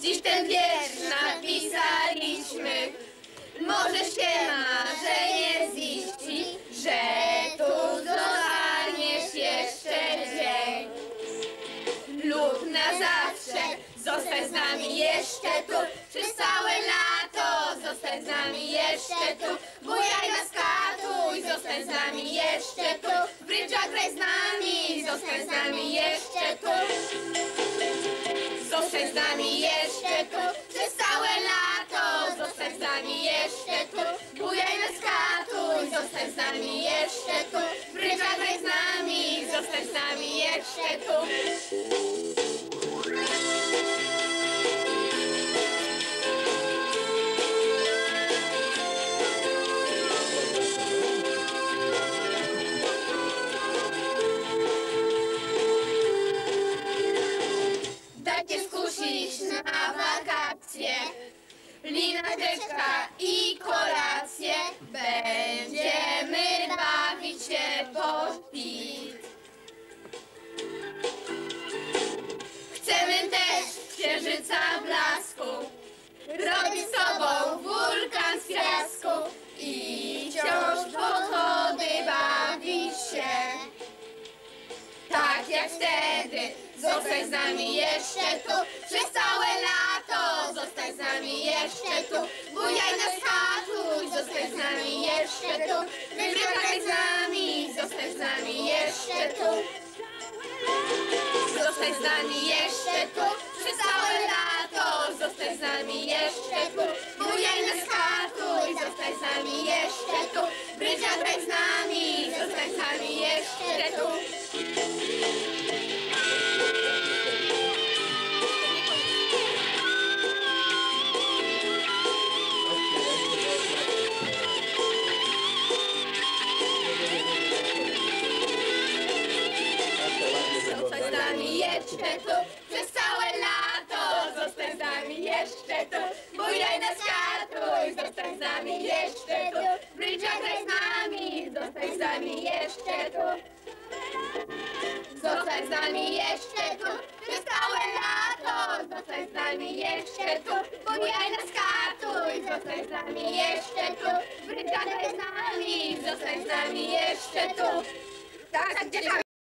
Dziś ten wiersz napisaliśmy. Może się marzenie ziści, że tu zostaniesz jeszcze dzień. Lub na zawsze zostań z nami jeszcze tu. Przez całe lato zostań z nami jeszcze tu. Bujaj nas katuj, zostań z nami jeszcze tu. W brydżach graj z nami, zostań z nami jeszcze tu. Zostań z nami jeszcze tu. Przez całe lato zostań z nami jeszcze tu. Bujaj nas katuj, zostań z nami jeszcze tu. W brydżach graj z nami, zostań z nami jeszcze tu. Dajcie skusić na wakacje, linateczka i kolację. Będziemy bawić się pod pit. Chcemy też księżyca blasku, robić z sobą wulkan z piasku i wciąż podchody bawić się. Tak jak wtedy, zostań z nami jeszcze tu. Przez całe lato zostań z nami jeszcze tu. Bujaj nas katuj, zostań z nami jeszcze tu. Wygraj z nami, zostań z nami jeszcze tu. Zostań z nami jeszcze tu. Przez całe lato zostań z nami jeszcze tu. Bujaj nas katuj, zostań z nami jeszcze tu. Brydża graj z nami, zostań z nami jeszcze tu. Zostań z nami jeszcze tu, przez całe lato zostań z nami jeszcze tu. Bujaj nas katuj, zostań z nami jeszcze tu. Brydża graj z nami, zostań z nami jeszcze tu. Zostań z nami jeszcze tu, przez całe lato zostań z nami jeszcze tu. Bujaj nas katuj, zostań z nami jeszcze tu. Brydża graj z nami, zostań z nami jeszcze tu. Tak, dzieciaki.